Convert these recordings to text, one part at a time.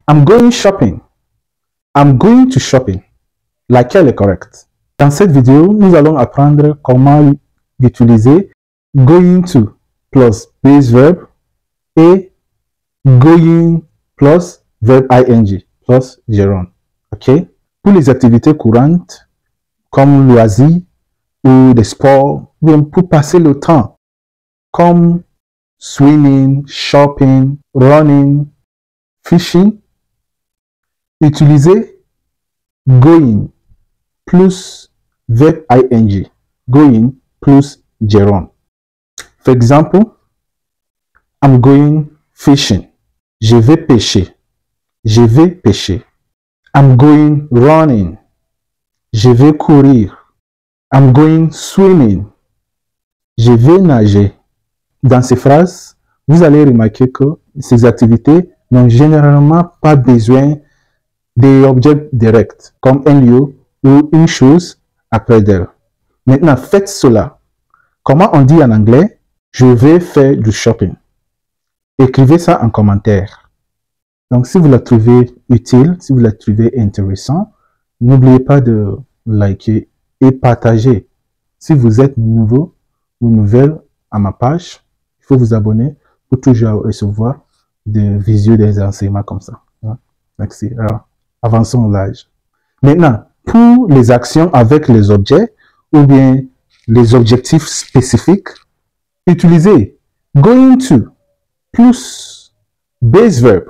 I'm going shopping. I'm going to shopping. Laquelle est correcte? Dans cette vidéo, nous allons apprendre comment utiliser going to plus base verb et going plus verb ing plus gerund. OK? Pour les activités courantes comme loisirs ou des sports, ou pour passer le temps comme swimming, shopping, running, fishing, utilisez going plus verb ing, going plus gerund. For example, I'm going fishing. Je vais pêcher. Je vais pêcher. I'm going running. Je vais courir. I'm going swimming. Je vais nager. Dans ces phrases, vous allez remarquer que ces activités n'ont généralement pas besoin d'objets directs, comme un lieu ou une chose après d'elle. Maintenant, faites cela. Comment on dit en anglais? Je vais faire du shopping. Écrivez ça en commentaire. Donc, si vous la trouvez utile, si vous la trouvez intéressant, n'oubliez pas de liker et partager. Si vous êtes nouveau ou nouvelle à ma page, il faut vous abonner pour toujours recevoir des visuels, des enseignements comme ça. Merci. Alors, avançons l'âge. Maintenant, pour les actions avec les objets ou bien les objectifs spécifiques, utilisez going to plus base verb.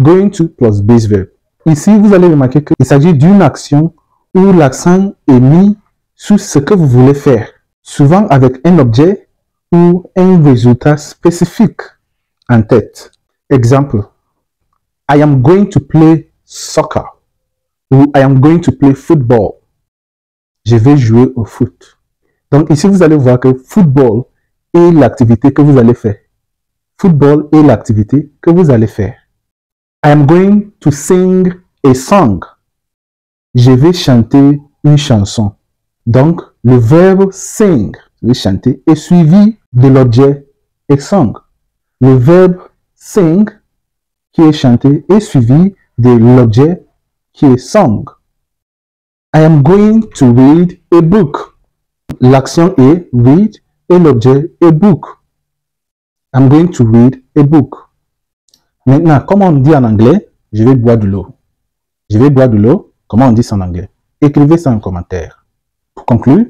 Going to plus base verb. Ici, vous allez remarquer qu'il s'agit d'une action où l'accent est mis sur ce que vous voulez faire, souvent avec un objet ou un résultat spécifique en tête. Exemple, I am going to play soccer ou I am going to play football. Je vais jouer au foot. Donc ici, vous allez voir que football est l'activité que vous allez faire. Football est l'activité que vous allez faire. I am going to sing a song. Je vais chanter une chanson. Donc, le verbe sing, chanter, est suivi de l'objet a song. Le verbe sing, qui est chanté, est suivi de l'objet qui est song. I am going to read a book. L'action est read et l'objet est book. I'm going to read a book. Maintenant, comment on dit en anglais? Je vais boire de l'eau. Je vais boire de l'eau. Comment on dit ça en anglais? Écrivez ça en commentaire. Pour conclure,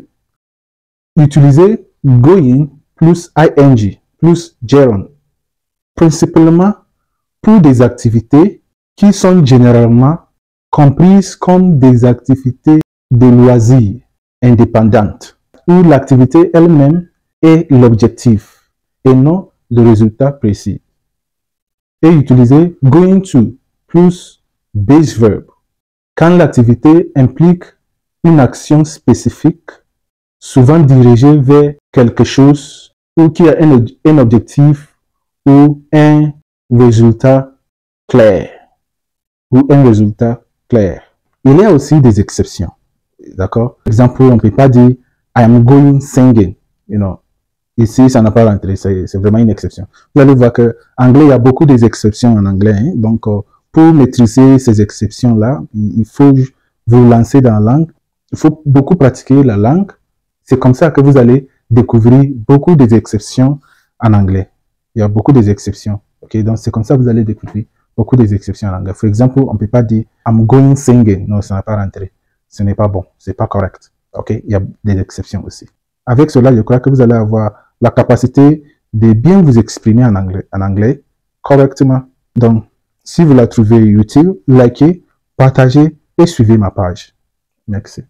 utilisez going plus ing plus gerund, principalement pour des activités qui sont généralement comprises comme des activités de loisirs indépendantes, où l'activité elle-même est l'objectif et non le résultat précis. Et utilisez going to plus base verb quand l'activité implique une action spécifique, souvent dirigée vers quelque chose ou qui a un objectif ou un résultat clair. Il y a aussi des exceptions. D'accord? Par exemple, on ne peut pas dire I am going singing. Ici, ça n'a pas rentré. C'est vraiment une exception. Vous allez voir qu'en anglais, il y a beaucoup d'exceptions en anglais. Hein? Donc, pour maîtriser ces exceptions-là, il faut vous lancer dans la langue. Il faut beaucoup pratiquer la langue. C'est comme ça que vous allez découvrir beaucoup d'exceptions en anglais. Il y a beaucoup d'exceptions. Okay? Donc, c'est comme ça que vous allez découvrir beaucoup d'exceptions en anglais. Par exemple, on ne peut pas dire I'm going singing. Non, ça n'a pas rentré. Ce n'est pas bon. C'est pas correct. Okay? Il y a des exceptions aussi. Avec cela, je crois que vous allez avoir la capacité de bien vous exprimer en anglais correctement. Donc, si vous la trouvez utile, likez, partagez et suivez ma page. Merci.